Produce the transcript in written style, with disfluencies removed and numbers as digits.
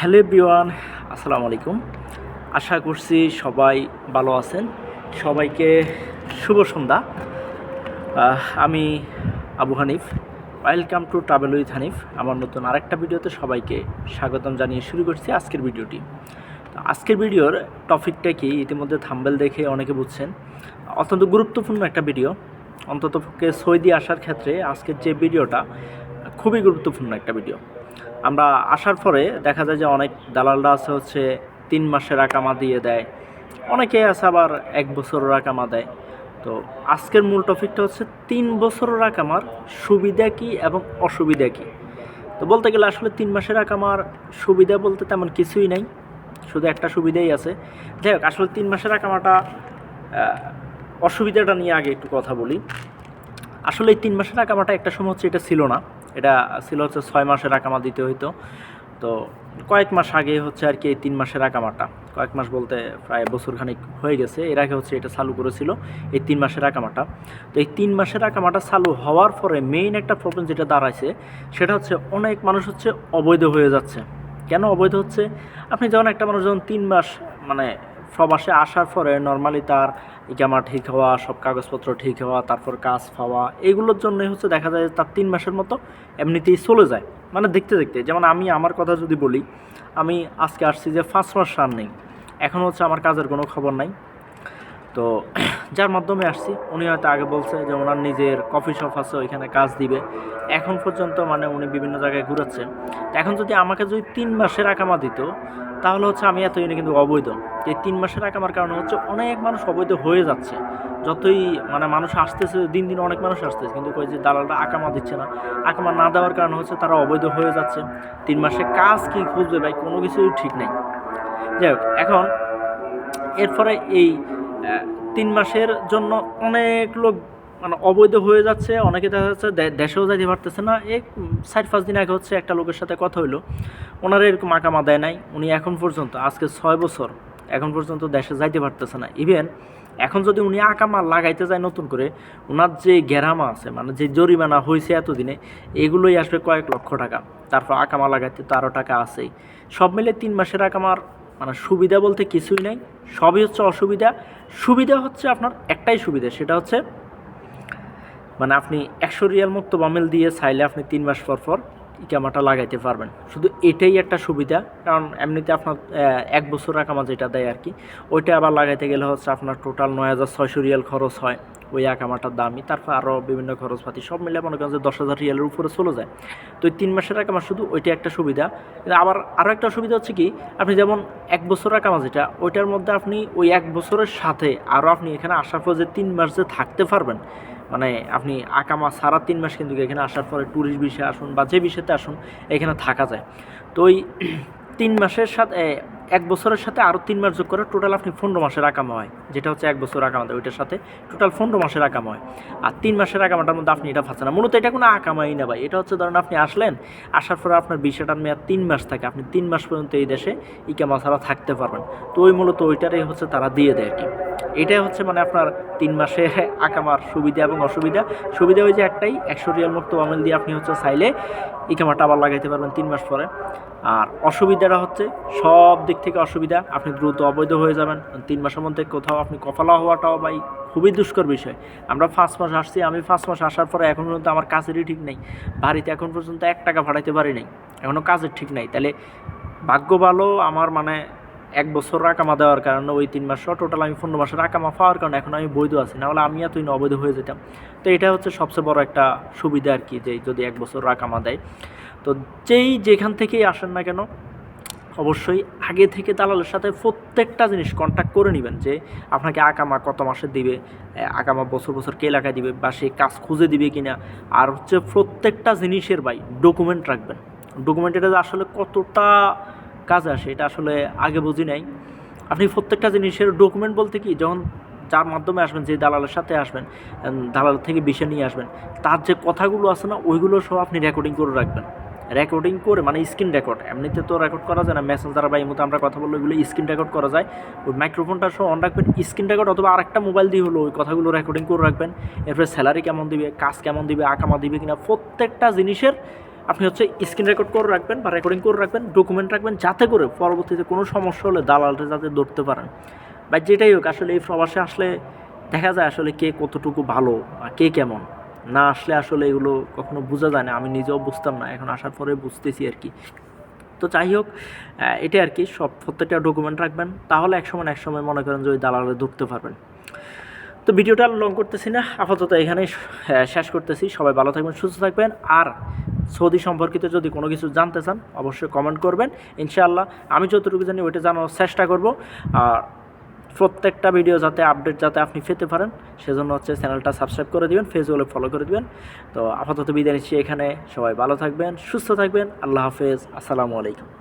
Hello everyone, আসসালামু আলাইকুম। আশা করছি সবাই ভালো আছেন। সবাইকে শুভ সন্ধ্যা। আমি Abu Hanif. Welcome to travel with Hanif. আমার নতুন আরেকটা ভিডিওতে সবাইকে স্বাগতম জানিয়ে শুরু করছি আজকের ভিডিওটি। তো আজকের ভিডিওর টপিকটা কি ইতিমধ্যে থাম্বনেল দেখে অনেকে বুঝছেন। অত্যন্ত গুরুত্বপূর্ণ একটা ভিডিও। অন্ততপক্ষে সৌদি আসার ক্ষেত্রে আজকের যে ভিডিওটা খুবই গুরুত্বপূর্ণ একটা ভিডিও। আমরা আসার পরে দেখা যায় যে অনেক দালালরা আছে হচ্ছে 3 মাসের আকামা দিয়ে দেয়, অনেকে আছে আবার 1 বছরের আকামা দেয়। তো আজকের মূল টপিকটা হচ্ছে 3 বছরের আকামার সুবিধা কী এবং অসুবিধা কী। তো বলতে গেলে আসলে 3 মাসের আকামার সুবিধা বলতে তেমন কিছুই নাই, শুধু একটা সুবিধাই আছে। যাই হোক, আসলে 3 মাসের আকামাটা অসুবিধাটা নিয়ে আগে একটু কথা বলি। আসলে এই 3 মাসের আকামাটা একটা সময় হচ্ছে এটা ছিল না, এটা ছিল হচ্ছে 6 মাসের আকামা দিতে হইতো। তো কয়েক মাস আগে হচ্ছে আর কি এই 3 মাসের আকামাটা, কয়েক মাস বলতে প্রায় বছরখানেক হয়ে গেছে, এর আগে হচ্ছে এটা চালু করেছিল এই 3 মাসের আকামাটা। তো এই 3 মাসের আকামাটা চালু হওয়ার পরে মেইন একটা প্রবলেম যেটা দাঁড়াইছে সেটা হচ্ছে অনেক মানুষ হচ্ছে অবৈধ হয়ে যাচ্ছে। কেন অবৈধ হচ্ছে? আপনি যখন একটা মানুষ যখন 3 মাস মানে প্রবাসে আসার পরে নর্মালি তার ইকামা ঠিক হওয়া, সব কাগজপত্র ঠিক হওয়া, তারপর কাজ পাওয়া, এগুলোর জন্যই হচ্ছে দেখা যায় তার 3 মাসের মতো এমনিতেই চলে যায়। মানে দেখতে দেখতে, যেমন আমি আমার কথা যদি বলি, আমি আজকে আসছি যে 5 মাস রান নেই, এখন হচ্ছে আমার কাজের কোনো খবর নাই। তো যার মাধ্যমে আসছি উনি হয়তো আগে বলছে যে ওনার নিজের কফি শপ আছে, ওইখানে কাজ দিবে। এখন পর্যন্ত মানে উনি বিভিন্ন জায়গায় ঘুরাচ্ছে। এখন যদি আমাকে যদি 3 মাসের আকামা দিত তাহলে হচ্ছে আমি এতদিনে কিন্তু অবৈধ। এই 3 মাসের আকামার কারণে হচ্ছে অনেক মানুষ অবৈধ হয়ে যাচ্ছে। যতই মানে মানুষ আসতেছে, দিন দিন অনেক মানুষ আসতেছে, কিন্তু ওই যে দালালরা আকামা দিচ্ছে না, আকামা না দেওয়ার কারণে হচ্ছে তারা অবৈধ হয়ে যাচ্ছে। 3 মাসে কাজ কি খুঁজবে ভাই, কোনো কিছুই ঠিক নেই। যাই হোক, এখন এরপরে এই 3 মাসের জন্য অনেক লোক মানে অবৈধ হয়ে যাচ্ছে। অনেকে দেখা যাচ্ছে দেশেও যাইতে পারতেছে না। 4-5 দিন আগে হচ্ছে একটা লোকের সাথে কথা হইলো, ওনারা এরকম আকামা দেয় নাই, উনি এখন পর্যন্ত আজকে 6 বছর এখন পর্যন্ত দেশে যাইতে পারতেছে না। ইভেন এখন যদি উনি আকামা লাগাইতে যায় নতুন করে, ওনার যে গেরামা আছে মানে যে জরিমানা হয়েছে এতদিনে, এগুলোই আসবে কয়েক লক্ষ টাকা। তারপর আকামা লাগাইতে তো আরও টাকা আছেই। সব মিলে 3 মাসের আকামার মানে সুবিধা বলতে কিছুই নেই, সবই হচ্ছে অসুবিধা। সুবিধা হচ্ছে আপনার একটাই সুবিধা, সেটা হচ্ছে মানে আপনি 100 রিয়াল মুক্ত বামেল দিয়ে চাইলে আপনি 3 মাস পর পর ইকামাটা লাগাইতে পারবেন। শুধু এটাই একটা সুবিধা, কারণ এমনিতে আপনার 1 বছর আকামা যেটা দেয় আর কি, ওইটা আবার লাগাইতে গেলে হচ্ছে আপনার টোটাল 9600 রিয়াল খরচ হয় ওই আকামাটার দামই। তারপর আরও বিভিন্ন খরচপাতি সব মিলে মনে করেন যে 10,000 রিয়ালের উপরে চলে যায়। তো এই 3 মাসের আকামা শুধু ওইটা একটা সুবিধা। আবার আরও একটা সুবিধা হচ্ছে কি, আপনি যেমন 1 বছর আকামা যেটা, ওইটার মধ্যে আপনি ওই 1 বছরের সাথে আরও আপনি এখানে আসার পর যে 3 মাস যে থাকতে পারবেন, মানে আপনি আকামা সারা 3 মাস কিন্তু এখানে আসার পরে ট্যুরিস্ট ভিসা আসুন বা যে ভিসাতে আসুন এখানে থাকা যায়। তো ওই 3 মাসের সাথে 1 বছরের সাথে আরও 3 মাস যোগ করে টোটাল আপনি 15 মাসের আকামা হয়, যেটা হচ্ছে 1 বছর আকামা দেয় ওইটার সাথে টোটাল 15 মাসের আকামা হয়। আর 3 মাসের আকামাটার মধ্যে আপনি এটা পাচ্ছেন না। মূলত এটা কোনো আকামাই না ভাই, এটা হচ্ছে ধরেন আপনি আসলেন, আসার পরে আপনার ভিসাটার মেয়াদ 3 মাস থাকে, আপনি 3 মাস পর্যন্ত এই দেশে ইকামা ছাড়া থাকতে পারবেন। তো ওই মূলত ওইটারই হচ্ছে তারা দিয়ে দেয় আর কি। এটাই হচ্ছে মানে আপনার 3 মাসে আকামার সুবিধা এবং অসুবিধা। সুবিধা ওই যে একটাই, 100 রিয়াল মুক্ত বামেল দিয়ে আপনি হচ্ছে চাইলে ইকামাটা আবার লাগাইতে পারবেন 3 মাস পরে। আর অসুবিধাটা হচ্ছে সব দিক থেকে অসুবিধা, আপনি দ্রুত অবৈধ হয়ে যাবেন 3 মাসের মধ্যে। কোথাও আপনি কফালা হওয়াটাও ভাই খুবই দুষ্কর বিষয়। আমরা 5 মাস আসছি, আমি 5 মাস আসার পরে এখন পর্যন্ত আমার কাজেরই ঠিক নেই, বাড়িতে এখন পর্যন্ত 1 টাকা ভাড়াইতে পারি নাই, এখনও কাজের ঠিক নাই। তাহলে ভাগ্য ভালো আমার, মানে 1 বছর আকামা দেওয়ার কারণে ওই 3 মাস টোটাল আমি 15 মাসের আকামা পাওয়ার কারণে এখন আমি বৈধ আছি, নাহলে আমি এতই অবৈধ হয়ে যেতাম। তো এটা হচ্ছে সবচেয়ে বড় একটা সুবিধা আর কি, যে যদি 1 বছর আকামা দেয়। তো যেখান থেকেই আসেন না কেন অবশ্যই আগে থেকে দালালের সাথে প্রত্যেকটা জিনিস কন্ট্যাক্ট করে নেবেন, যে আপনাকে আকামা কত মাসে দিবে, আকামা বছর বছর কে এলাকায় দিবে, বা সে কাজ খুঁজে দিবে কিনা। আর হচ্ছে প্রত্যেকটা জিনিসের ভাই ডকুমেন্ট রাখবেন। ডকুমেন্ট এটা আসলে কতটা কাজে আসে এটা আসলে আগে বুঝি নাই। আপনি প্রত্যেকটা জিনিসের ডকুমেন্ট বলতে কি, যখন যার মাধ্যমে আসবেন, যে দালালের সাথে আসবেন, দালাল থেকে বিষয় নিয়ে আসবেন, তার যে কথাগুলো আছে না ওইগুলো সব আপনি রেকর্ডিং করে রাখবেন। রেকর্ডিং করে মানে স্ক্রিন রেকর্ড, এমনিতে তো রেকর্ড করা যায় না, মেসেজ দ্বারা বা এই মতো আমরা কথা বললে ওইগুলো স্ক্রিন রেকর্ড করা যায়। ওই মাইক্রোফোনটা সহ অন রাখবেন, স্ক্রিন রেকর্ড অথবা আরেকটা মোবাইল দিয়ে হলো ওই কথাগুলো রেকর্ডিং করে রাখবেন। এরপরে স্যালারি কেমন দিবে, কাজ কেমন দিবে, আকামা দিবে কিনা, প্রত্যেকটা জিনিসের আপনি হচ্ছে স্ক্রিন রেকর্ড করে রাখবেন বা রেকর্ডিং করে রাখবেন, ডকুমেন্ট রাখবেন, যাতে করে পরবর্তীতে কোনো সমস্যা হলে দালালটা যাতে ধরতে পারেন। বা যেটাই হোক, আসলে এই প্রবাসে আসলে দেখা যায় আসলে কে কতটুকু ভালো আর কে কেমন। না আসলে আসলে এগুলো কখনো বোঝা যায় না, আমি নিজেও বুঝতাম না, এখন আসার পরে বুঝতেছি আর কি। তো যাই হোক, এটাই আর কি, সব প্রত্যেকটা ডকুমেন্ট রাখবেন, তাহলে একসময় মনে করেন যে ওই দালালে ধরতে পারবেন। তো ভিডিওটা লং করতেছি না, আপাতত এখানেই শেষ করতেছি। সবাই ভালো থাকবেন, সুস্থ থাকবেন। আর সৌদি সম্পর্কিত যদি কোনো কিছু জানতে চান অবশ্যই কমেন্ট করবেন, ইনশাআল্লাহ আমি যতটুকু জানি ওইটা জানার চেষ্টা করব। আর প্রত্যেকটা ভিডিও যাতে আপডেট যাতে আপনি পেতে পারেন সেজন্য হচ্ছে চ্যানেলটা সাবস্ক্রাইব করে দিবেন, ফেসবুকে ফলো করে দিবেন। তো আপাতত বিদায় নিচ্ছি এখানে, সবাই ভালো থাকবেন, সুস্থ থাকবেন, আল্লাহ হাফেজ, আসসালামু আলাইকুম।